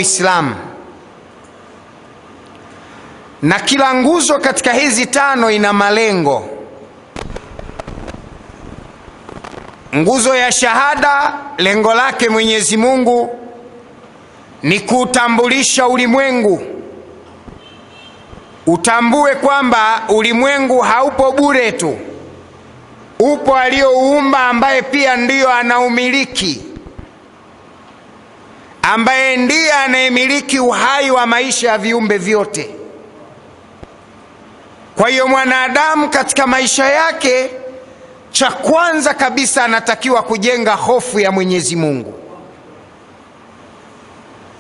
Uislamu, na kila nguzo katika hizi tano ina malengo. Nguzo ya shahada, lengo lake Mwenyezi Mungu ni kutambulisha ulimwengu, utambue kwamba ulimwengu haupo bure tu, upo aliyouumba, ambaye pia ndiyo anaumiliki, ambaye ndiye anayemiliki uhai wa maisha ya viumbe vyote. Kwa hiyo mwanadamu katika maisha yake, cha kwanza kabisa anatakiwa kujenga hofu ya Mwenyezi Mungu,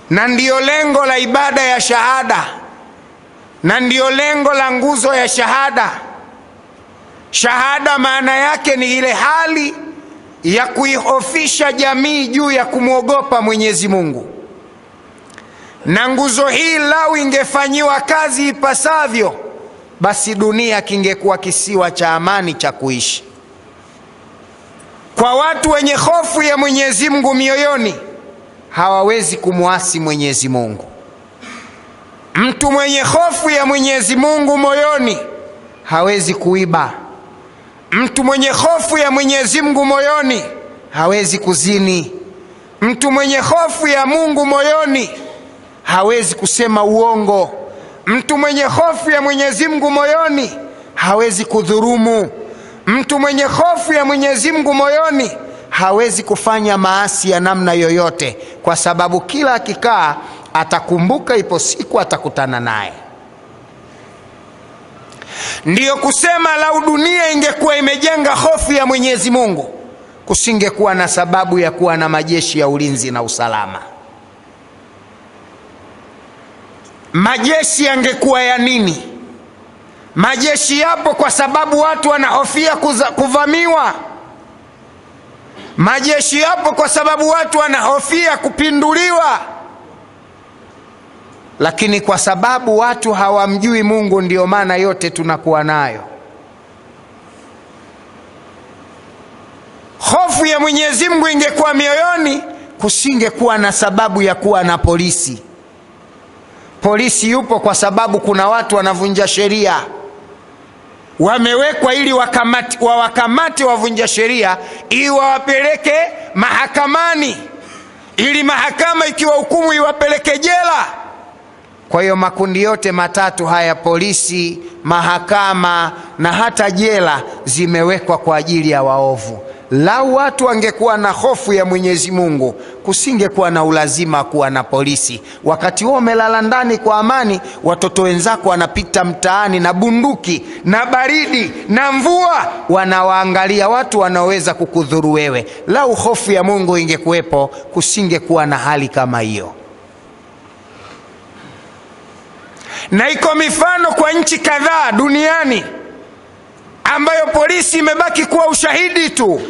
na ndiyo lengo la ibada ya shahada, na ndiyo lengo la nguzo ya shahada. Shahada maana yake ni ile hali ya kuihofisha jamii juu ya kumwogopa Mwenyezi Mungu, na nguzo hii lau ingefanyiwa kazi ipasavyo, basi dunia kingekuwa kisiwa cha amani cha kuishi. Kwa watu wenye hofu ya Mwenyezi Mungu mioyoni, hawawezi kumwasi Mwenyezi Mungu. Mtu mwenye hofu ya Mwenyezi Mungu moyoni hawezi kuiba. Mtu mwenye hofu ya Mwenyezi Mungu moyoni hawezi kuzini. Mtu mwenye hofu ya Mungu moyoni hawezi kusema uongo. Mtu mwenye hofu ya Mwenyezi Mungu moyoni hawezi kudhurumu. Mtu mwenye hofu ya Mwenyezi Mungu moyoni hawezi kufanya maasi ya namna yoyote, kwa sababu kila akikaa atakumbuka ipo siku atakutana naye. Ndiyo kusema lau dunia ingekuwa imejenga hofu ya Mwenyezi Mungu, kusingekuwa na sababu ya kuwa na majeshi ya ulinzi na usalama. Majeshi yangekuwa ya nini? Majeshi yapo kwa sababu watu wanahofia kuvamiwa. Majeshi yapo kwa sababu watu wanahofia kupinduliwa. Lakini kwa sababu watu hawamjui Mungu, ndio maana yote tunakuwa nayo. Hofu ya Mwenyezi Mungu ingekuwa mioyoni, kusingekuwa na sababu ya kuwa na polisi. Polisi yupo kwa sababu kuna watu wanavunja sheria, wamewekwa ili wawakamate wavunja sheria, ili wawapeleke mahakamani, ili mahakama ikiwa hukumu iwapeleke jela. Kwa hiyo makundi yote matatu haya, polisi, mahakama na hata jela, zimewekwa kwa ajili ya waovu. Lau watu wangekuwa na hofu ya Mwenyezi Mungu, kusingekuwa na ulazima kuwa na polisi. Wakati wao umelala ndani kwa amani, watoto wenzako wanapita mtaani na bunduki na baridi na mvua, wanawaangalia watu wanaoweza kukudhuru wewe. Lau hofu ya Mungu ingekuwepo, kusingekuwa na hali kama hiyo. Na iko mifano kwa nchi kadhaa duniani ambayo polisi imebaki kuwa ushahidi tu.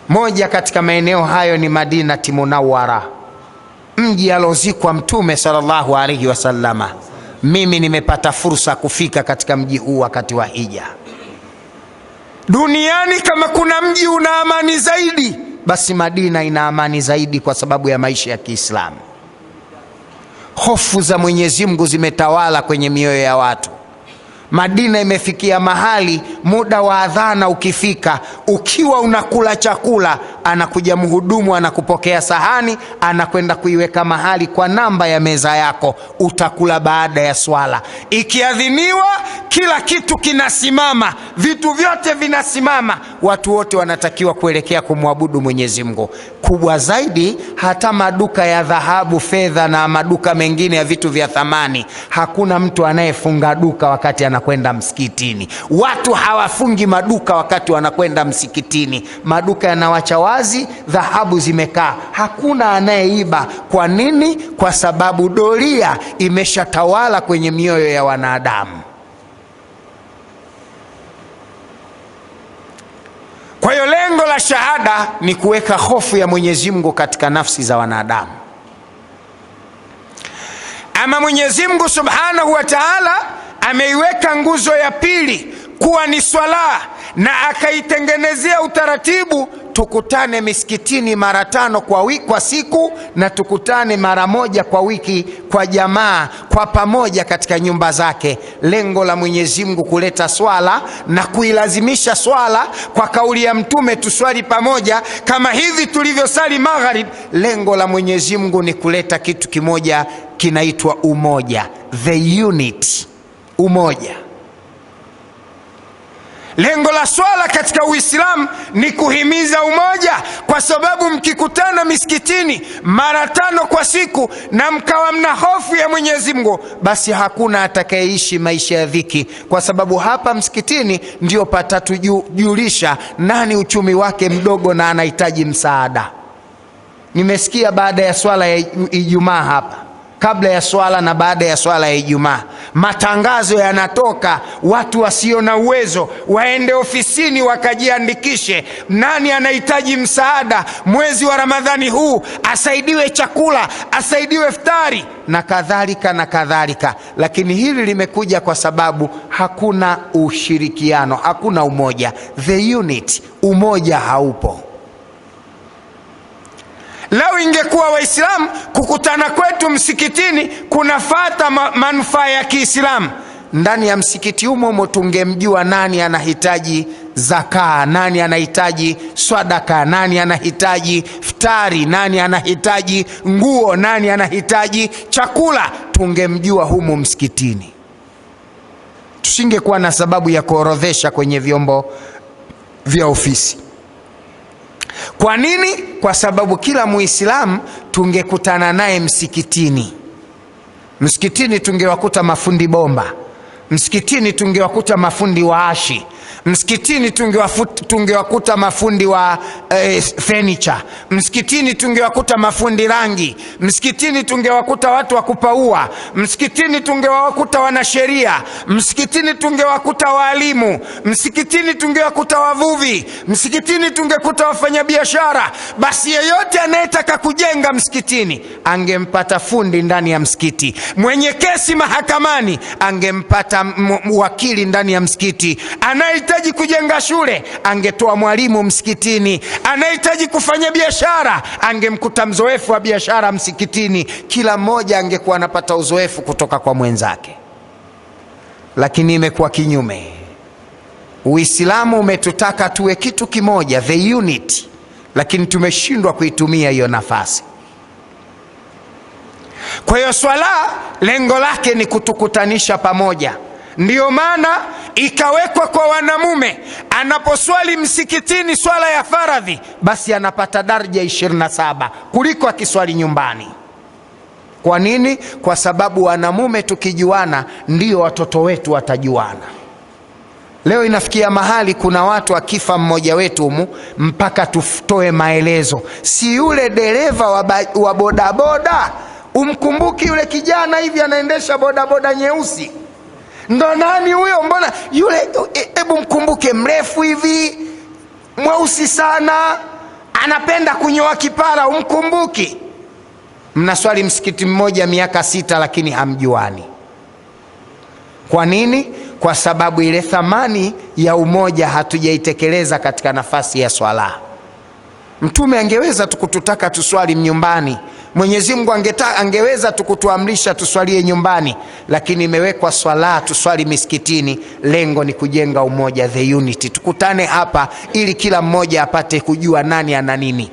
Moja katika maeneo hayo ni Madinati Munawwara, mji alozikwa Mtume sallallahu alaihi wasallama. Mimi nimepata fursa kufika katika mji huu wakati wa hija. Duniani kama kuna mji una amani zaidi, basi Madina ina amani zaidi kwa sababu ya maisha ya Kiislamu. Hofu za Mwenyezi Mungu zimetawala kwenye mioyo ya watu. Madina imefikia mahali muda wa adhana ukifika, ukiwa unakula chakula, anakuja mhudumu anakupokea sahani, anakwenda kuiweka mahali kwa namba ya meza yako, utakula baada ya swala. Ikiadhiniwa, kila kitu kinasimama, vitu vyote vinasimama, watu wote wanatakiwa kuelekea kumwabudu Mwenyezi Mungu. Kubwa zaidi, hata maduka ya dhahabu, fedha na maduka mengine ya vitu vya thamani, hakuna mtu anayefunga duka wakati anakwenda msikitini. Watu hawafungi maduka wakati wanakwenda msikitini. Maduka yanawacha wazi, dhahabu zimekaa, hakuna anayeiba. Kwa nini? Kwa sababu doria imeshatawala kwenye mioyo ya wanadamu. Kwa hiyo lengo la shahada ni kuweka hofu ya Mwenyezi Mungu katika nafsi za wanadamu. Ama Mwenyezi Mungu Subhanahu wa Ta'ala ameiweka nguzo ya pili kuwa ni swala, na akaitengenezea utaratibu tukutane misikitini mara 5 kwa siku, na tukutane mara 1 kwa wiki kwa jamaa, kwa pamoja katika nyumba zake. Lengo la Mwenyezi Mungu kuleta swala na kuilazimisha swala kwa kauli ya Mtume, tuswali pamoja kama hivi tulivyosali magharib. Lengo la Mwenyezi Mungu ni kuleta kitu kimoja kinaitwa umoja, the unity, umoja. Lengo la swala katika Uislamu ni kuhimiza umoja, kwa sababu mkikutana misikitini mara 5 kwa siku na mkawa mna hofu ya Mwenyezi Mungu, basi hakuna atakayeishi maisha ya dhiki, kwa sababu hapa msikitini ndio patatujulisha nani uchumi wake mdogo na anahitaji msaada. Nimesikia baada ya swala ya Ijumaa hapa, kabla ya swala na baada ya swala ya Ijumaa, matangazo yanatoka, watu wasio na uwezo waende ofisini wakajiandikishe, nani anahitaji msaada mwezi wa Ramadhani huu, asaidiwe chakula, asaidiwe iftari na kadhalika na kadhalika. Lakini hili limekuja kwa sababu hakuna ushirikiano, hakuna umoja, the unit, umoja haupo. Lau ingekuwa Waislamu kukutana kwetu msikitini kunafata manufaa ya Kiislamu, ndani ya msikiti humo tungemjua nani anahitaji zaka, nani anahitaji swadaka, nani anahitaji iftari, nani anahitaji nguo, nani anahitaji chakula, tungemjua humo msikitini. Tusingekuwa na sababu ya kuorodhesha kwenye vyombo vya ofisi. Kwa nini? Kwa sababu kila Muislamu tungekutana naye msikitini. Msikitini tungewakuta mafundi bomba, msikitini tungewakuta mafundi waashi, msikitini tungewakuta mafundi wa furniture, msikitini tungewakuta mafundi rangi, msikitini tungewakuta watu wa kupaua, msikitini tungewakuta wanasheria, msikitini tungewakuta walimu, msikitini tungewakuta wavuvi, msikitini tungekuta wafanyabiashara. Basi yeyote anayetaka kujenga msikitini angempata fundi ndani ya msikiti, mwenye kesi mahakamani angempata wakili ndani ya msikiti, anahitaji kujenga shule angetoa mwalimu msikitini, anahitaji kufanya biashara angemkuta mzoefu wa biashara msikitini. Kila mmoja angekuwa anapata uzoefu kutoka kwa mwenzake. Lakini imekuwa kinyume. Uislamu umetutaka tuwe kitu kimoja, the unity, lakini tumeshindwa kuitumia hiyo nafasi. Kwa hiyo swala lengo lake ni kutukutanisha pamoja. Ndiyo maana ikawekwa kwa wanamume, anaposwali msikitini swala ya faradhi, basi anapata daraja 27 kuliko akiswali nyumbani. Kwa nini? Kwa sababu wanamume tukijuana ndio watoto wetu watajuana. Leo inafikia mahali kuna watu akifa mmoja wetu humu mpaka tutoe maelezo, si yule dereva wa bodaboda, umkumbuki yule kijana hivi anaendesha bodaboda nyeusi, ndo nani huyo? Mbona yule, hebu mkumbuke, mrefu hivi, mweusi sana, anapenda kunyoa kipara, umkumbuki? Mnaswali msikiti mmoja miaka 6 lakini hamjuani. Kwa nini? Kwa sababu ile thamani ya umoja hatujaitekeleza katika nafasi ya swala. Mtume angeweza tukututaka tuswali nyumbani, Mwenyezi Mungu angeweza tukutuamrisha tuswalie nyumbani, lakini imewekwa swala tuswali misikitini. Lengo ni kujenga umoja, the unity. Tukutane hapa ili kila mmoja apate kujua nani ana nini.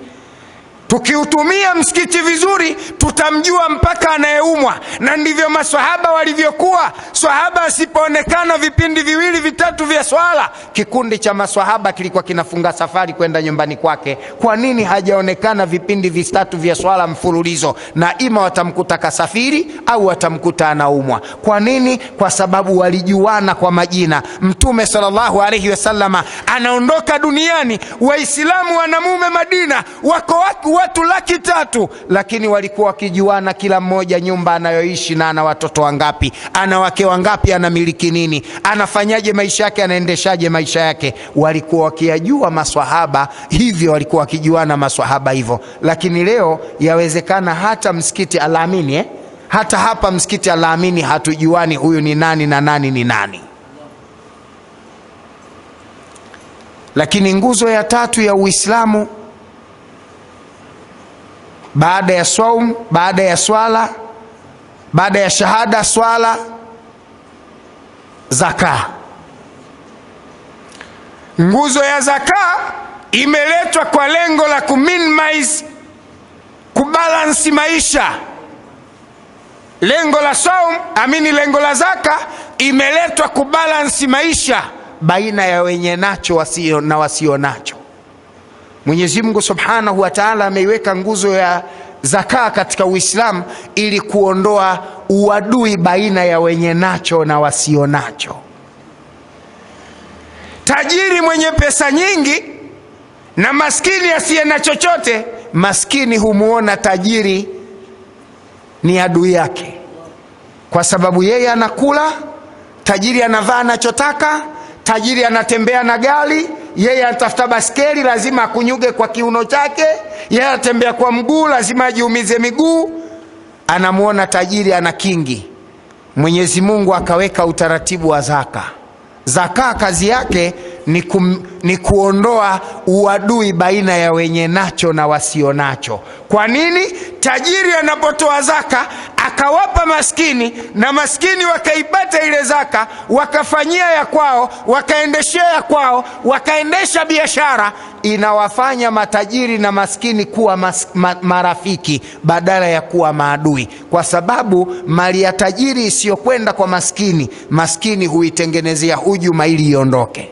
Tukiutumia msikiti vizuri tutamjua mpaka anayeumwa, na ndivyo maswahaba walivyokuwa. Swahaba asipoonekana vipindi 2 vitatu vya swala, kikundi cha maswahaba kilikuwa kinafunga safari kwenda nyumbani kwake. Kwa nini hajaonekana vipindi 3 vya swala mfululizo? Na ima watamkuta kasafiri au watamkuta anaumwa. Kwa nini? Kwa sababu walijuana kwa majina. Mtume sallallahu alaihi wasallama anaondoka duniani, Waislamu wanamume Madina wako watu 300,000, lakini walikuwa wakijuana kila mmoja nyumba anayoishi na ana watoto wangapi, ana wake wangapi, anamiliki nini, anafanyaje maisha yake, anaendeshaje maisha yake. Walikuwa wakiyajua maswahaba hivyo, walikuwa wakijuana maswahaba hivyo. Lakini leo yawezekana hata msikiti Al-Amini hata hapa msikiti Al-Amini hatujuani huyu ni nani na nani ni nani. Lakini nguzo ya tatu ya Uislamu baada ya saum, baada ya swala, baada ya shahada, swala, zaka. Nguzo ya zaka imeletwa kwa lengo la kuminimize, kubalansi maisha. Lengo la saum, lengo la zaka imeletwa kubalansi maisha baina ya wenye nacho wasio nacho. Mwenyezi Mungu Subhanahu wa Ta'ala ameiweka nguzo ya zaka katika Uislamu ili kuondoa uadui baina ya wenye nacho na wasio nacho. Tajiri mwenye pesa nyingi na maskini asiye na chochote, maskini humuona tajiri ni adui yake, kwa sababu yeye anakula, tajiri anavaa anachotaka, tajiri anatembea na gari, yeye anatafuta baskeli, lazima akunyuge kwa kiuno chake, yeye anatembea kwa mguu, lazima ajiumize miguu. Anamuona tajiri ana kingi. Mwenyezi Mungu akaweka utaratibu wa zaka. Zaka kazi yake ni kuondoa uadui baina ya wenye nacho na wasio nacho. Kwa nini? Tajiri anapotoa zaka akawapa maskini, na maskini wakaipata ile zaka, wakafanyia ya kwao, wakaendeshea ya kwao, wakaendesha biashara, inawafanya matajiri na maskini kuwa marafiki badala ya kuwa maadui. Kwa sababu mali ya tajiri isiyokwenda kwa maskini, maskini huitengenezea hujuma ili iondoke.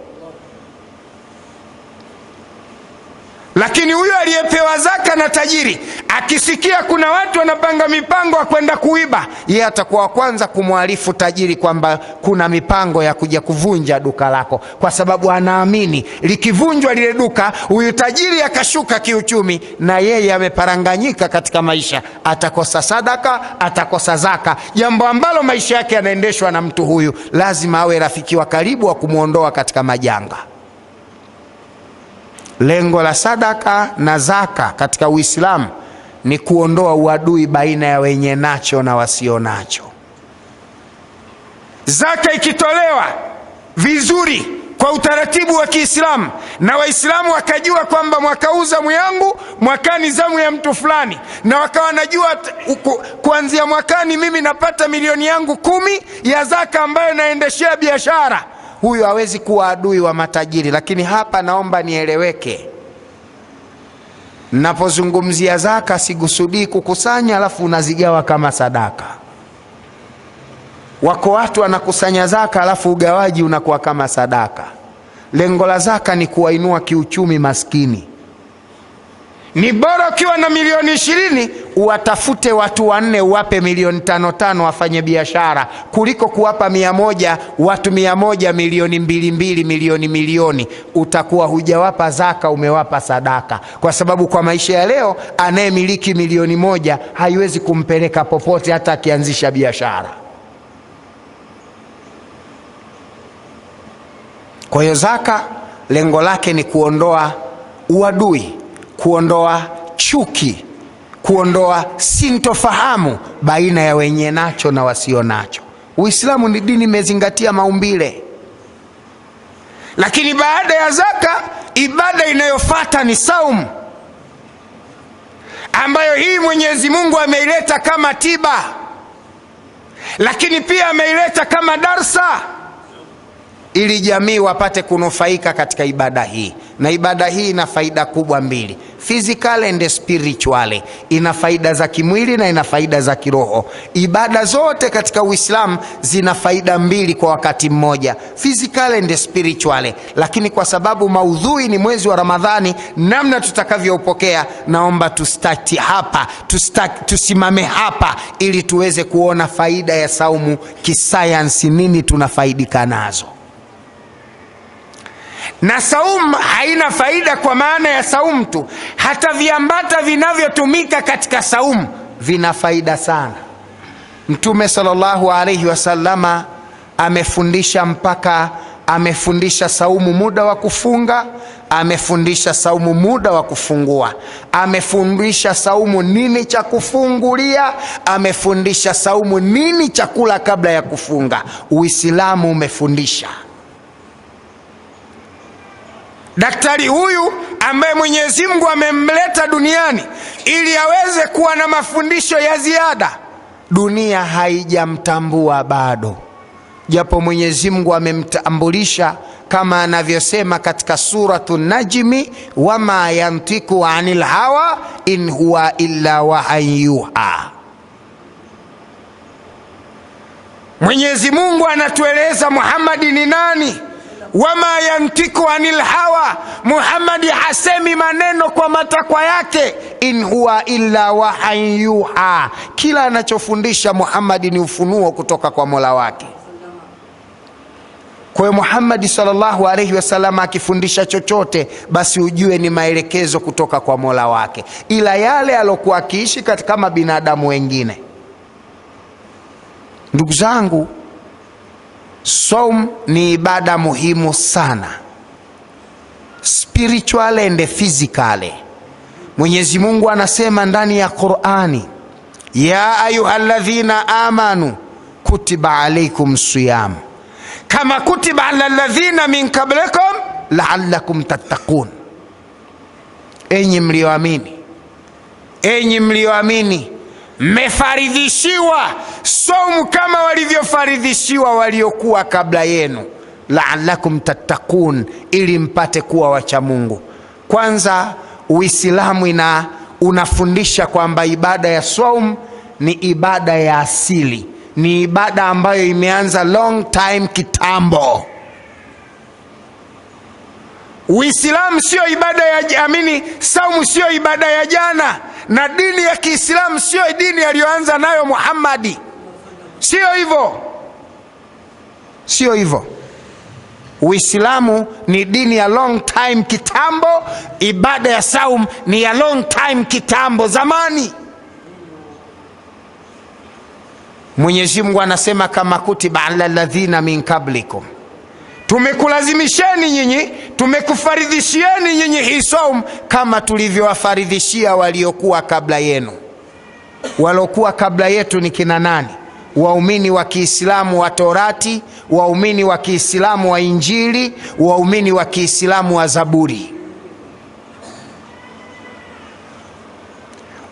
Lakini huyo aliyepewa zaka na tajiri akisikia kuna watu wanapanga mipango ya kwenda kuiba, yeye atakuwa kwanza kumwarifu tajiri kwamba kuna mipango ya kuja kuvunja duka lako, kwa sababu anaamini likivunjwa lile duka, huyu tajiri akashuka kiuchumi, na yeye ameparanganyika katika maisha, atakosa sadaka, atakosa zaka, jambo ambalo maisha yake yanaendeshwa na mtu huyu. Lazima awe rafiki wa karibu wa kumuondoa katika majanga. Lengo la sadaka na zaka katika Uislamu ni kuondoa uadui baina ya wenye nacho na wasio nacho. Zaka ikitolewa vizuri kwa utaratibu wa Kiislamu, na Waislamu wakajua kwamba mwaka huu zamu yangu, mwakani zamu ya mtu fulani, na wakawa najua kuanzia mwakani mimi napata milioni yangu 10 ya zaka ambayo naendeshea biashara, huyu hawezi kuwa adui wa matajiri. Lakini hapa naomba nieleweke, napozungumzia zaka sigusudii kukusanya alafu unazigawa kama sadaka. Wako watu wanakusanya zaka alafu ugawaji unakuwa kama sadaka. Lengo la zaka ni kuwainua kiuchumi maskini. Ni bora ukiwa na milioni 20 uwatafute watu 4 uwape milioni 5 wafanye biashara, kuliko kuwapa 100 watu 100 milioni 2 milioni. Utakuwa hujawapa zaka, umewapa sadaka. Kwa sababu kwa maisha ya leo anayemiliki milioni 1 haiwezi kumpeleka popote hata akianzisha biashara. Kwa hiyo zaka lengo lake ni kuondoa uadui, kuondoa chuki, kuondoa sintofahamu baina ya wenye nacho na wasio nacho. Uislamu ni dini imezingatia maumbile. Lakini baada ya zaka, ibada inayofuata ni saum, ambayo hii Mwenyezi Mungu ameileta kama tiba, lakini pia ameileta kama darsa ili jamii wapate kunufaika katika ibada hii. Na ibada hii ina faida kubwa mbili, physical and spiritual. Ina faida za kimwili na ina faida za kiroho. Ibada zote katika Uislamu zina faida mbili kwa wakati mmoja, physical and spiritual. Lakini kwa sababu maudhui ni mwezi wa Ramadhani, namna tutakavyopokea, naomba tusimame hapa ili tuweze kuona faida ya saumu kisayansi, nini tunafaidika nazo. Na saumu haina faida kwa maana ya saumu tu, hata viambata vinavyotumika katika saumu vina faida sana. Mtume sallallahu alaihi wasallama amefundisha saumu muda wa kufunga, amefundisha saumu muda wa kufungua, amefundisha saumu nini cha kufungulia, amefundisha saumu nini chakula kabla ya kufunga. Uislamu umefundisha. Daktari huyu ambaye Mwenyezi Mungu amemleta duniani ili aweze kuwa na mafundisho ya ziada, dunia haijamtambua bado, japo Mwenyezi Mungu amemtambulisha kama anavyosema katika suratu Najmi, wama yantiku anil hawa in huwa illa wahyuha. Mwenyezi Mungu anatueleza Muhammadi ni nani. Wama yantiku anil hawa, Muhammadi hasemi maneno kwa matakwa yake. In huwa illa wahyuha, kila anachofundisha Muhammadi ni ufunuo kutoka kwa Mola wake. Kwa hiyo Muhammad sallallahu alaihi wasallam akifundisha chochote, basi ujue ni maelekezo kutoka kwa Mola wake, ila yale alokuwa akiishi kama binadamu wengine. Ndugu zangu, saum ni ibada muhimu sana, spiritual and physical. Mwenyezi Mungu anasema ndani ya Qur'ani, ya ayyuhalladhina amanu kutiba alaykum siyam kama kutiba ala alladhina min qablikum la'allakum tattaqun. Enyi mlioamini, enyi mlioamini, mmefaridhishiwa saumu kama walivyofaridhishiwa waliokuwa kabla yenu, la'allakum tattaqun, ili mpate kuwa wacha Mungu. Kwanza Uislamu unafundisha kwamba ibada ya saum ni ibada ya asili, ni ibada ambayo imeanza long time kitambo. Uislamu sio ibada ya saumu sio ibada ya jana, na dini ya Kiislamu sio dini aliyoanza nayo Muhammadi. Sio hivyo, sio hivyo. Uislamu ni dini ya long time kitambo, ibada ya saum ni ya long time kitambo, zamani. Mwenyezi Mungu anasema kama kutiba ala alladhina min qablikum, tumekulazimisheni nyinyi, tumekufaridhishieni nyinyi hii saum kama tulivyowafaridhishia waliokuwa kabla yenu. Waliokuwa kabla yetu ni kina nani? Waumini wa Kiislamu wa Torati, waumini wa Kiislamu wa Injili, waumini wa Kiislamu wa Zaburi.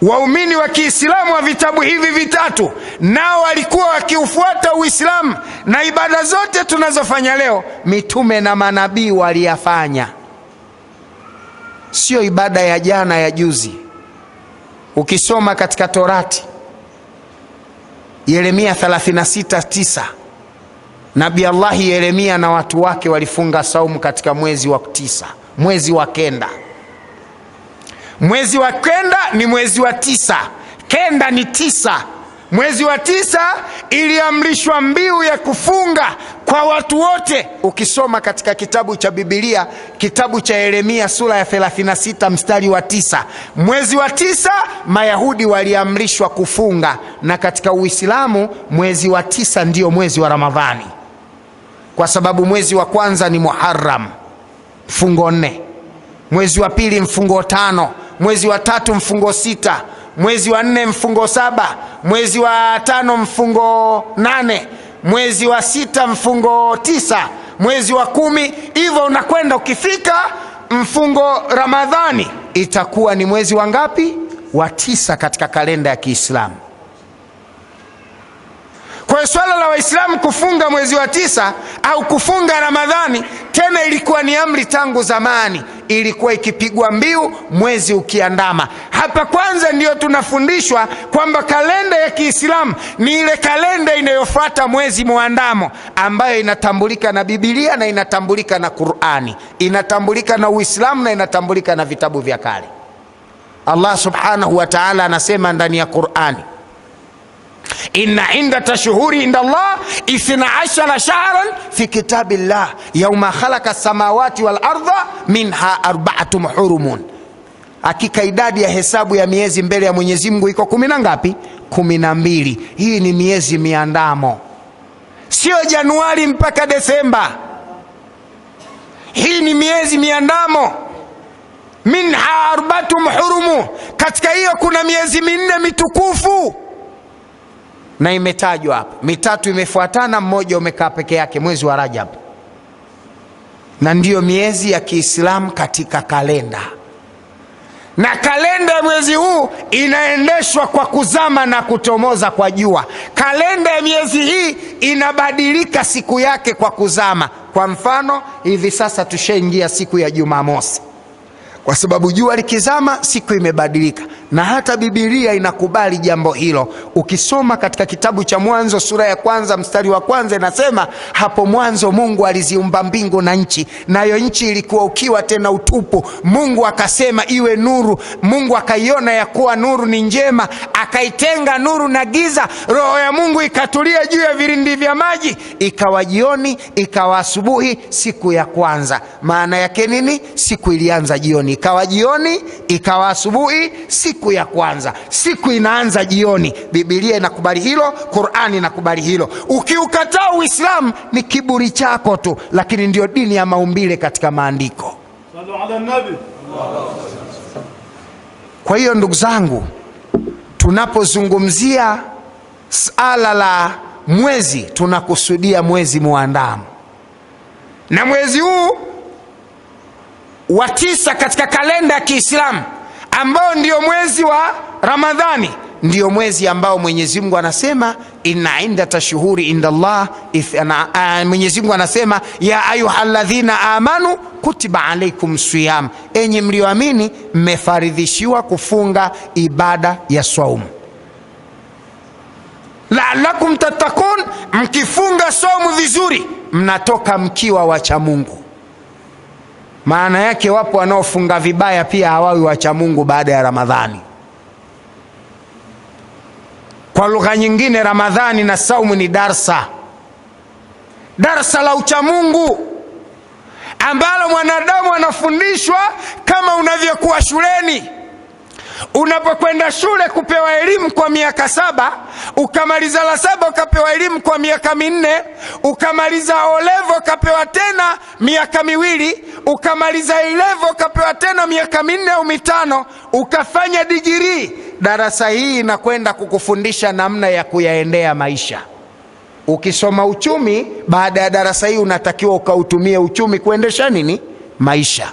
Waumini wa Kiislamu wa vitabu hivi vitatu nao walikuwa wakiufuata Uislamu, na ibada zote tunazofanya leo mitume na manabii waliyafanya, sio ibada ya jana ya juzi. Ukisoma katika Torati Yeremia 36:9, Nabii Allah Yeremia na watu wake walifunga saumu katika mwezi wa 9, mwezi wa kenda. Mwezi wa kenda ni mwezi wa 9, kenda ni 9. Mwezi wa 9 iliamrishwa mbiu ya kufunga kwa watu wote. Ukisoma katika kitabu cha Biblia, kitabu cha Yeremia sura ya 36 mstari wa 9, mwezi wa 9 Mayahudi waliamrishwa kufunga. Na katika Uislamu mwezi wa 9 ndio mwezi wa Ramadhani, kwa sababu mwezi wa kwanza ni Muharram, mfungo 4, mwezi wa pili mfungo 5, mwezi wa 3 mfungo 6, mwezi wa 4 mfungo 7, mwezi wa 5 mfungo 8, mwezi wa 6 mfungo 9, mwezi wa 10, hivyo unakwenda. Ukifika mfungo Ramadhani itakuwa ni mwezi wa ngapi? Wa 9 katika kalenda ya Kiislamu. Kwa swala la Waislamu kufunga mwezi wa 9 au kufunga Ramadhani, tena ilikuwa ni amri tangu zamani, ilikuwa ikipigwa mbiu mwezi ukiandama. Hapa kwanza ndio tunafundishwa kwamba kalenda ya Kiislamu ni ile kalenda inayofuata mwezi muandamo, ambayo inatambulika na Biblia na inatambulika na Qur'ani, inatambulika na Uislamu na inatambulika na vitabu vya kale. Allah subhanahu wa ta'ala anasema ndani ya Qur'ani, inna indata shuhuri inda Allah 12 shahran fi kitabillah yawma khalaqa samawati wal arda minha arba'atun hurumun. Hakika idadi ya hesabu ya miezi mbele ya Mwenyezi Mungu iko 10 na ngapi? 12. Hii ni miezi miandamo, sio Januari mpaka Desemba. Hii ni miezi miandamo. Minha arba'atun hurumun, katika hiyo kuna miezi 4 mitukufu, na imetajwa hapa mitatu imefuatana, mmoja umekaa peke yake, mwezi wa Rajab. na ndiyo miezi ya Kiislamu katika kalenda. Na kalenda ya mwezi huu inaendeshwa kwa kuzama na kutomoza kwa jua. Kalenda ya miezi hii inabadilika siku yake kwa kuzama. Kwa mfano, hivi sasa tushaingia siku ya Jumamosi, kwa sababu jua likizama siku imebadilika, na hata Biblia inakubali jambo hilo. Ukisoma katika kitabu cha Mwanzo sura ya 1 mstari wa 1 inasema, hapo mwanzo Mungu aliziumba mbingu na nchi, nayo nchi ilikuwa ukiwa tena utupu. Mungu akasema iwe nuru. Mungu akaiona ya kuwa nuru ni njema, akaitenga nuru na giza. Roho ya Mungu ikatulia juu ya vilindi vya maji. Ikawa jioni, ikawa asubuhi, siku ya kwanza. Maana yake nini? Siku ilianza jioni, ikawa jioni, ikawa asubuhi, siku ya kwanza. Siku inaanza jioni. Biblia inakubali hilo, Qur'ani inakubali hilo. Ukiukataa Uislamu ni kiburi chako tu, lakini ndio dini ya maumbile katika maandiko. Kwa hiyo ndugu zangu, tunapozungumzia suala la mwezi, tunakusudia mwezi muandamo, na mwezi huu wa 9 katika kalenda ya Kiislamu ambao ndio mwezi wa Ramadhani, ndio mwezi ambao Mwenyezi Mungu anasema inna indata shuhuri indallah Mwenyezi Mungu anasema ya ayyuhalladhina amanu kutiba alaykum siyam, enyi mlioamini mmefaridhishiwa kufunga ibada ya saumu, la'allakum tattaqun, mkifunga saumu vizuri mnatoka mkiwa wacha Mungu. Maana yake wapo wanaofunga vibaya pia hawawi wacha Mungu baada ya Ramadhani. Kwa lugha nyingine, Ramadhani na saumu ni darsa la uchamungu ambalo mwanadamu anafundishwa kama unavyokuwa shuleni. Unapokwenda shule kupewa elimu kwa miaka 7, ukamaliza la 7 ukapewa elimu kwa miaka 4, ukamaliza O-level ukapewa tena miaka 2, ukamaliza A-level ukapewa tena miaka 4 au 5, ukafanya degree. Darasa hii inakwenda kukufundisha namna ya kuyaendea maisha. Ukisoma uchumi, baada ya darasa hii unatakiwa ukautumie uchumi kuendesha nini? Maisha.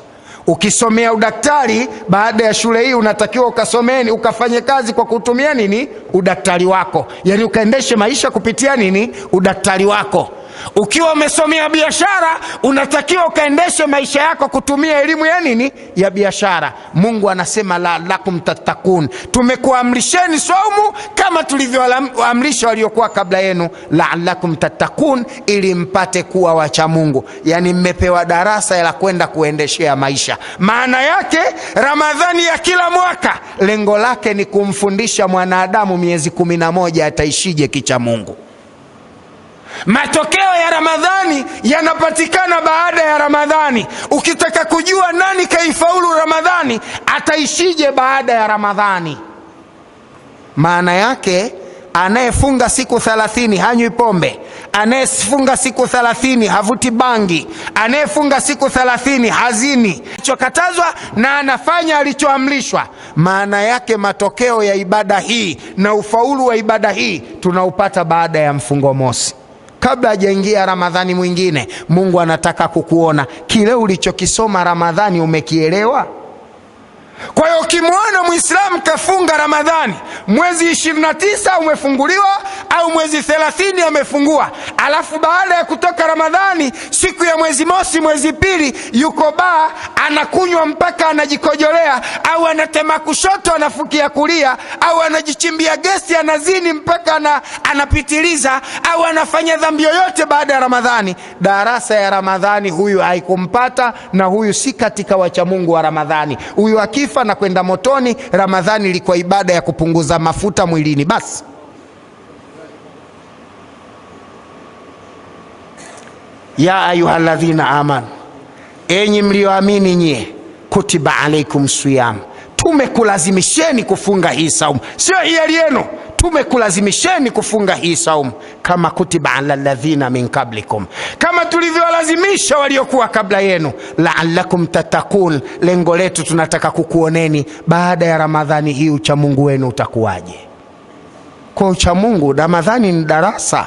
Ukisomea udaktari, baada ya shule hii unatakiwa ukasomeni ukafanye kazi kwa kutumia nini? Udaktari wako. Yani ukaendeshe maisha kupitia nini? Udaktari wako. Ukiwa umesomea biashara, unatakiwa ukaendeshe maisha yako kutumia elimu ya nini? Ya biashara. Mungu anasema la'allakum tattaqun, tumekuamrisheni saumu kama tulivyoamrisha waliokuwa kabla yenu, la'allakum tattaqun, ili mpate kuwa wacha Mungu. Yani mmepewa darasa la kwenda kuendeshea maisha. Maana yake Ramadhani ya kila mwaka lengo lake ni kumfundisha mwanadamu miezi 11 ataishije kicha Mungu. Matokeo ya Ramadhani yanapatikana baada ya Ramadhani. Ukitaka kujua nani kaifaulu Ramadhani, ataishije baada ya Ramadhani, maana yake anayefunga siku 30 hanywi pombe, anayefunga siku 30 havuti bangi, anayefunga siku 30 hazini alichokatazwa na anafanya alichoamrishwa. Maana yake matokeo ya ibada hii na ufaulu wa ibada hii tunaupata baada ya mfungo mosi. Kabla hajaingia Ramadhani mwingine, Mungu anataka kukuona kile ulichokisoma Ramadhani umekielewa. Kwa hiyo ukimwona Muislamu kafunga Ramadhani mwezi 29 umefunguliwa au mwezi 30 amefungua, alafu baada ya kutoka Ramadhani siku ya mwezi mosi mwezi pili yuko baa anakunywa mpaka anajikojolea, au anatema kushoto anafukia kulia, au anajichimbia gesi anazini mpaka anapitiliza, au anafanya dhambi yoyote baada ya Ramadhani, darasa ya Ramadhani huyu haikumpata, na huyu si katika wacha Mungu wa Ramadhani. Huyu akifa na kwenda motoni. Ramadhani ilikuwa ibada ya kupunguza mafuta mwilini basi. Ya ayyuhalladhina amanu, enyi mlioamini nyie, kutiba alaikum siyam, tumekulazimisheni kufunga hii saumu, sio hiari yenu. Tumekulazimisheni kufunga hii saumu kama kutiba ala ladhina min qablikum, kama tulivyowalazimisha waliokuwa kabla yenu, la'allakum tattaqun. Lengo letu tunataka kukuoneni baada ya Ramadhani hii uchamungu wenu utakuwaje. Kwa uchamungu, Ramadhani ni darasa.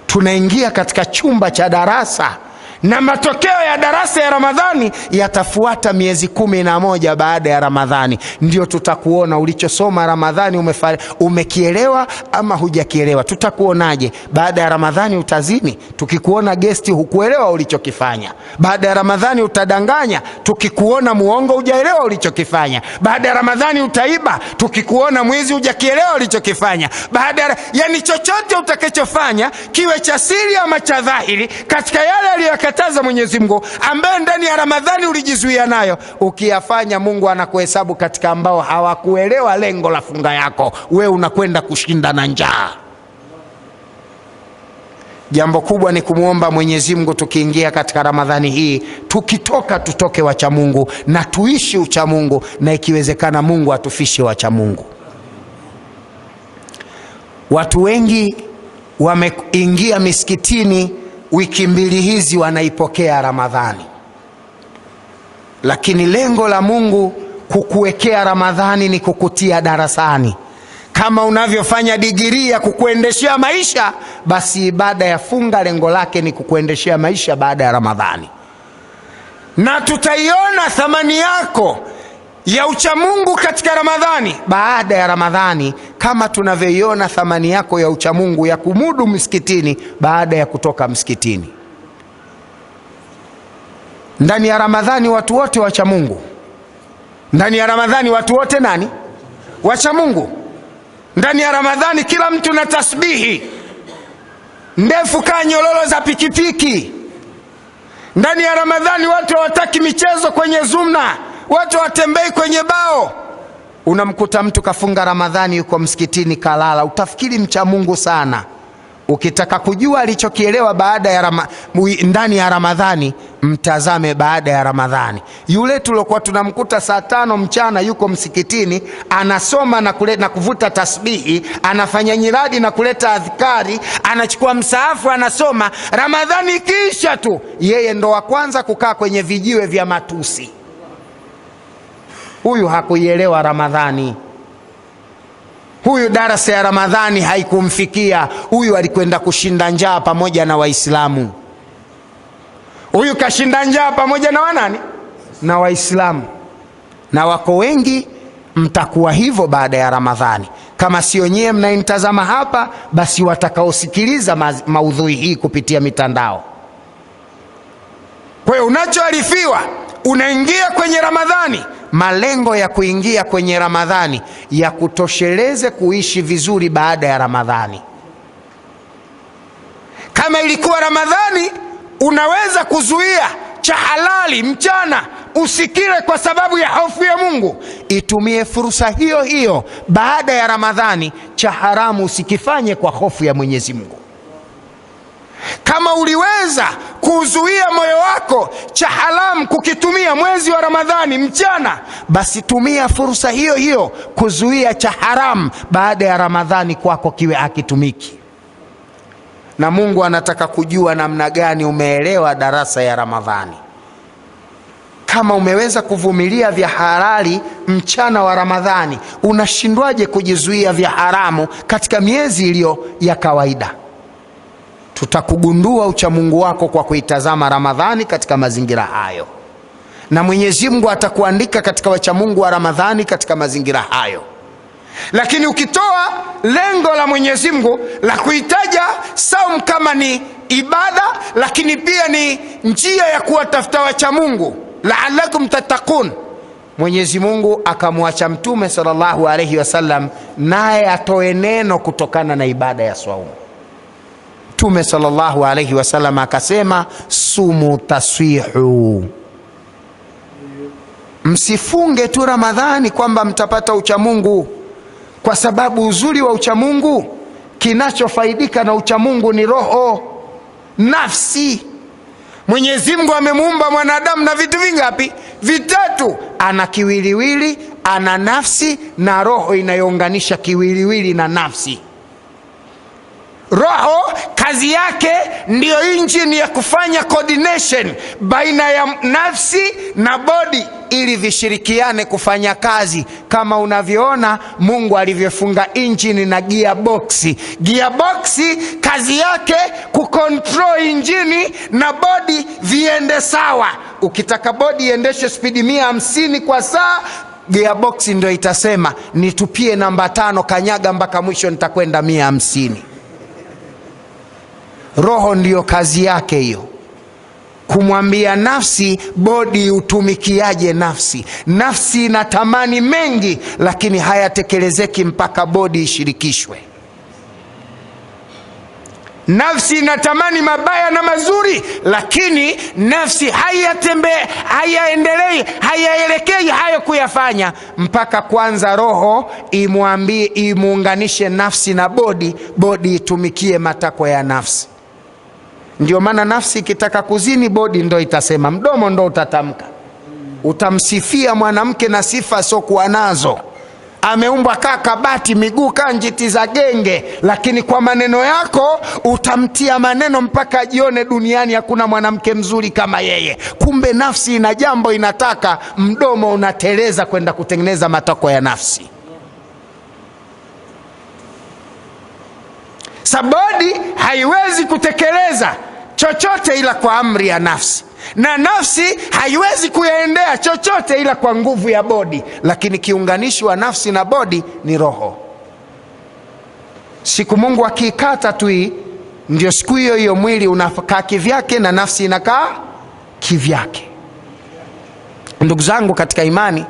Tunaingia katika chumba cha darasa, na matokeo ya darasa ya Ramadhani yatafuata miezi 11 baada ya Ramadhani. Ndio tutakuona ulichosoma Ramadhani umekielewa ama hujakielewa. Tutakuonaje baada ya Ramadhani? Utazini tukikuona gesti hukuelewa ulichokifanya. Baada ya Ramadhani utadanganya tukikuona muongo hujaelewa ulichokifanya. Baada ya Ramadhani utaiba tukikuona mwizi hujakielewa ulichokifanya. Yani chochote utakachofanya, kiwe cha siri ama cha dhahiri, katika yale aliyokataza Mwenyezi Mungu ambaye ndani ya Ramadhani ulijizuia nayo, ukiyafanya Mungu anakuhesabu katika ambao hawakuelewa lengo la funga yako. We unakwenda kushinda na njaa. Jambo kubwa ni kumuomba Mwenyezi Mungu tukiingia katika Ramadhani hii, tukitoka tutoke wacha Mungu na tuishi ucha Mungu, na ikiwezekana Mungu atufishe wacha Mungu. Watu wengi wameingia misikitini wiki 2 hizi wanaipokea Ramadhani, lakini lengo la Mungu kukuwekea Ramadhani ni kukutia darasani. Kama unavyofanya digirii ya kukuendeshea maisha, basi ibada ya funga lengo lake ni kukuendeshea maisha baada ya Ramadhani. Na tutaiona thamani yako ya uchamungu katika Ramadhani baada ya Ramadhani, kama tunavyoiona thamani yako ya uchamungu ya kumudu msikitini baada ya kutoka msikitini. Ndani ya Ramadhani watu wote wacha Mungu. Ndani ya Ramadhani watu wote nani? Wacha Mungu. Ndani ya Ramadhani kila mtu na tasbihi ndefu kaa nyololo za pikipiki. Ndani ya Ramadhani watu hawataki michezo kwenye zumna, watu watembei kwenye bao. Unamkuta mtu kafunga Ramadhani yuko msikitini kalala, utafikiri mcha Mungu sana. Ukitaka kujua alichokielewa baada ya ndani ya Ramadhani, mtazame baada ya Ramadhani. Yule tulokuwa tunamkuta saa 5 mchana yuko msikitini anasoma na kuvuta tasbihi, anafanya nyiradi na kuleta adhikari, anachukua msaafu anasoma, Ramadhani kisha tu yeye ndo wa kwanza kukaa kwenye vijiwe vya matusi. Huyu hakuielewa Ramadhani. Huyu darasa ya Ramadhani haikumfikia. Huyu alikwenda kushinda njaa pamoja na Waislamu. Huyu kashinda njaa pamoja na wanani? Na Waislamu. Na wako wengi mtakuwa hivyo baada ya Ramadhani. Kama sio nyie mnainitazama hapa, basi watakaosikiliza maudhui hii kupitia mitandao. Kwa hiyo unachoarifiwa, unaingia kwenye Ramadhani, malengo ya kuingia kwenye Ramadhani ya kutosheleze kuishi vizuri baada ya Ramadhani. Kama ilikuwa Ramadhani unaweza kuzuia cha halali mchana usikile kwa sababu ya hofu ya Mungu, itumie fursa hiyo hiyo baada ya Ramadhani, cha haramu usikifanye kwa hofu ya Mwenyezi Mungu. Kama uliweza kuzuia moyo wako cha haramu kukitumia mwezi wa Ramadhani mchana, basi tumia fursa hiyo hiyo kuzuia cha haramu baada ya Ramadhani kwako kiwe akitumiki. Na Mungu anataka kujua namna gani umeelewa darasa ya Ramadhani. Kama umeweza kuvumilia vya halali mchana wa Ramadhani, unashindwaje kujizuia vya haramu katika miezi iliyo ya kawaida? Tutakugundua uchamungu wako kwa kuitazama Ramadhani katika mazingira hayo, na Mwenyezi Mungu atakuandika katika wachamungu wa Ramadhani katika mazingira hayo. Lakini ukitoa lengo la Mwenyezi Mungu la kuitaja saum kama ni ibada, lakini pia ni njia ya kuwatafuta wachamungu, la'allakum tattaqun, Mwenyezi Mungu akamwacha Mtume sallallahu alayhi wasallam naye atoe neno kutokana na ibada ya saumu. Mtume sallallahu alayhi wasallam akasema, sumu taswihu, msifunge tu Ramadhani kwamba mtapata uchamungu, kwa sababu uzuri wa uchamungu, kinachofaidika na uchamungu ni roho, nafsi. Mwenyezi Mungu amemuumba mwanadamu na vitu vingapi? Vitatu. Ana kiwiliwili, ana nafsi na roho inayounganisha kiwiliwili na nafsi. Roho kazi yake ndiyo engine ya kufanya coordination baina ya nafsi na body ili vishirikiane kufanya kazi, kama unavyoona Mungu alivyofunga engine na gearbox. Gearbox kazi yake kucontrol engine na body viende sawa. Ukitaka body iendeshe spidi 150 kwa saa, gearbox ndio itasema nitupie namba 5, kanyaga mpaka mwisho, nitakwenda 150. Roho ndiyo kazi yake hiyo, kumwambia nafsi bodi utumikiaje nafsi. Nafsi inatamani mengi, lakini hayatekelezeki mpaka bodi ishirikishwe. Nafsi inatamani mabaya na mazuri, lakini nafsi hayaendelei, hayaelekei hayo kuyafanya mpaka kwanza roho imwambie, imuunganishe nafsi na bodi, bodi itumikie matakwa ya nafsi. Ndio maana nafsi ikitaka kuzini, bodi ndo itasema, mdomo ndo utatamka. Utamsifia mwanamke na sifa sokuwa nazo, ameumbwa kaa kabati, miguu kaa njiti za genge, lakini kwa maneno yako utamtia maneno mpaka jione duniani hakuna mwanamke mzuri kama yeye. Kumbe nafsi ina jambo inataka, mdomo unateleza kwenda kutengeneza matakwa ya nafsi. Sabodi haiwezi kutekeleza chochote ila kwa amri ya nafsi, na nafsi haiwezi kuyaendea chochote ila kwa nguvu ya bodi. Lakini kiunganishi wa nafsi na bodi ni roho. Siku Mungu akikata tu hii, ndio siku hiyo hiyo mwili unakaa kivyake na nafsi inakaa kivyake. Ndugu zangu katika imani,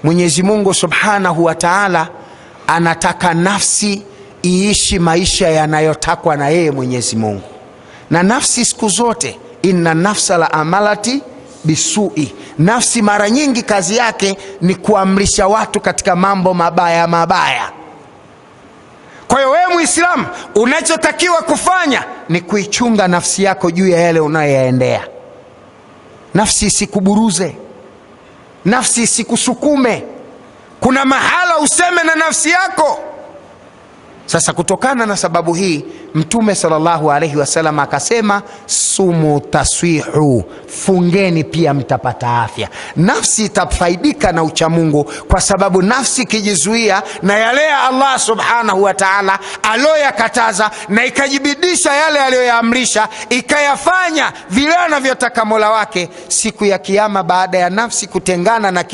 Mwenyezi Mungu Subhanahu wa Ta'ala anataka nafsi iishi maisha yanayotakwa na yeye Mwenyezi Mungu. Na nafsi siku zote, inna nafsa la amalati bisui, nafsi mara nyingi kazi yake ni kuamrisha watu katika mambo mabaya mabaya. Kwa hiyo wewe Muislamu, unachotakiwa kufanya ni kuichunga nafsi yako juu ya yale unayoyaendea. Nafsi isikuburuze, nafsi isikusukume. Kuna mahala useme na nafsi yako. Sasa kutokana na sababu hii, Mtume sallallahu alaihi wasallam akasema, sumu taswihu, fungeni pia mtapata afya. Nafsi itafaidika na uchamungu, kwa sababu nafsi kijizuia na yale ya Allah subhanahu wa ta'ala aliyoyakataza na ikajibidisha yale aliyoyaamrisha, ikayafanya vile anavyotaka Mola wake, siku ya Kiyama, baada ya nafsi kutengana na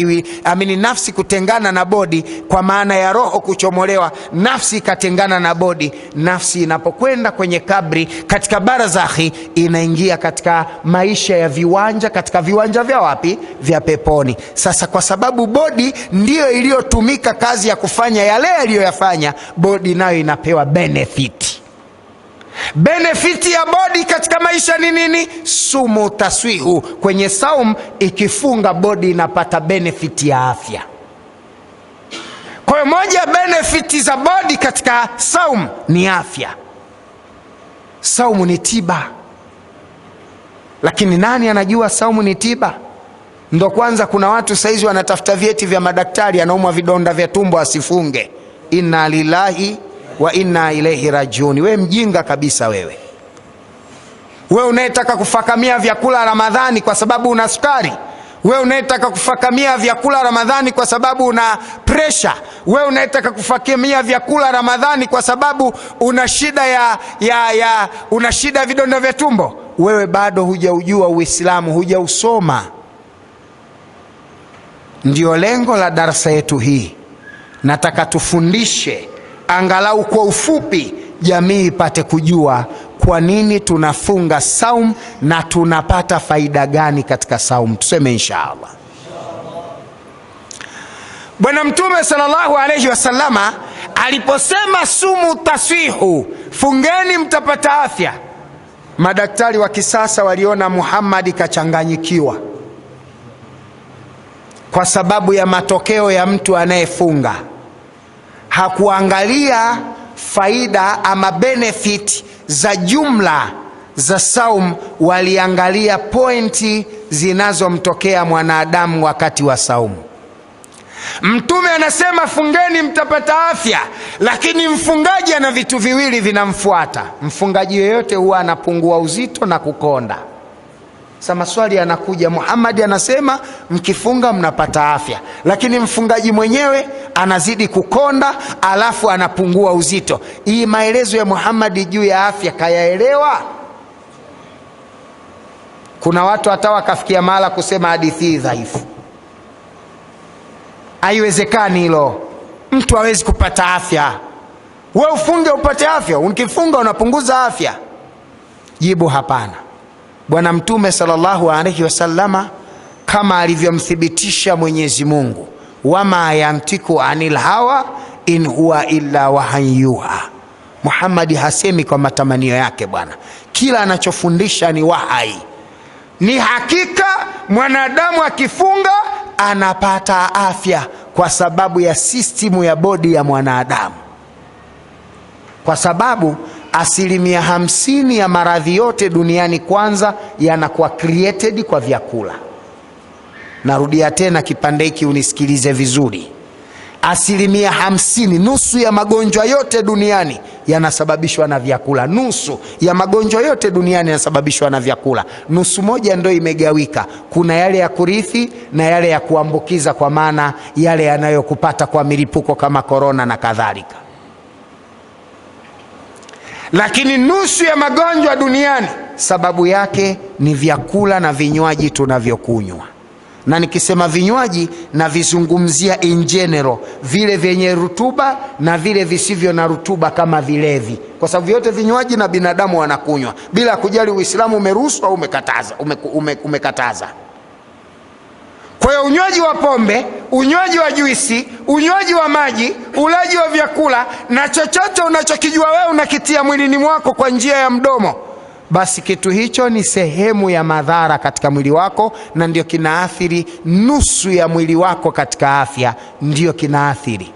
nafsi kutengana na bodi, kwa maana ya roho kuchomolewa, nafsi ikatengana na bodi. Nafsi inapokwenda kwenye kabri, katika barzakhi, inaingia katika maisha ya viwanja. Katika viwanja vya wapi? Vya peponi. Sasa kwa sababu bodi ndiyo iliyotumika kazi ya kufanya yale aliyoyafanya, bodi nayo inapewa benefit. Benefit ya bodi katika maisha ni nini? Sumu taswihu. Kwenye saum, ikifunga bodi inapata benefit ya afya. Kwa hiyo moja benefit za bodi katika saum ni afya. Saumu ni tiba. Lakini nani anajua saumu ni tiba? Ndo kwanza kuna watu saizi wanatafuta vyeti vya madaktari, anaumwa vidonda vya tumbo asifunge. Inna lillahi wa inna ilaihi rajiun. We mjinga kabisa wewe. We unayetaka kufakamia vyakula Ramadhani kwa sababu una sukari. We unayetaka kufakamia vyakula Ramadhani kwa sababu una pressure. We unayetaka kufakamia vyakula Ramadhani kwa sababu una shida una shida vidonda vya tumbo. Wewe bado hujaujua Uislamu, hujausoma. Ndio lengo la darasa yetu hii. Nataka tufundishe angalau kwa ufupi, jamii ipate kujua kwa nini tunafunga saum na tunapata faida gani katika saum. Tuseme inshallah. Bwana Mtume sallallahu alayhi wasallama aliposema sumu taswihu, fungeni mtapata afya, madaktari wa kisasa waliona Muhammad kachanganyikiwa kwa sababu ya matokeo ya mtu anayefunga. Hakuangalia faida ama benefit za jumla za saum, waliangalia pointi zinazomtokea mwanadamu wakati wa saumu. Mtume anasema fungeni mtapata afya, lakini mfungaji ana vitu viwili vinamfuata. Mfungaji yeyote huwa anapungua uzito na kukonda. Sasa maswali yanakuja, Muhammad anasema mkifunga mnapata afya, lakini mfungaji mwenyewe anazidi kukonda alafu anapungua uzito. Hii maelezo ya Muhammad juu ya afya kayaelewa? Kuna watu hata wakafikia mahala kusema hadithi dhaifu. Haiwezekani hilo, mtu hawezi kupata afya. Wewe ufunge upate afya, ukifunga unapunguza afya? Jibu hapana. Bwana Mtume sallallahu alaihi wasallama kama alivyomthibitisha Mwenyezi Mungu, wama yantiku anil hawa in huwa illa wahyuha. Muhammad hasemi kwa matamanio yake bwana, kila anachofundisha ni wahai. Ni hakika mwanadamu akifunga anapata afya kwa sababu ya sistimu ya bodi ya mwanadamu, kwa sababu 50% ya maradhi yote duniani kwanza yanakuwa created kwa vyakula. Narudia tena kipande hiki unisikilize vizuri. 50%, nusu ya magonjwa yote duniani yanasababishwa na vyakula. Nusu ya magonjwa yote duniani yanasababishwa na vyakula. Nusu moja ndio imegawika, kuna yale ya kurithi na yale ya kuambukiza, kwa maana yale yanayokupata kwa milipuko kama korona na kadhalika. Lakini nusu ya magonjwa duniani sababu yake ni vyakula na vinywaji tunavyokunywa. Na nikisema vinywaji na vizungumzia in general, vile vyenye rutuba na vile visivyo na rutuba kama vilevi, kwa sababu vyote vinywaji na binadamu wanakunywa bila kujali Uislamu umeruhusu au umekataza. Kwa hiyo unywaji wa pombe, unywaji wa juisi, unywaji wa maji, ulaji wa vyakula na chochote unachokijua wewe unakitia mwilini mwako kwa njia ya mdomo, basi kitu hicho ni sehemu ya madhara katika mwili wako, na ndio kinaathiri nusu ya mwili wako katika afya, ndio kinaathiri.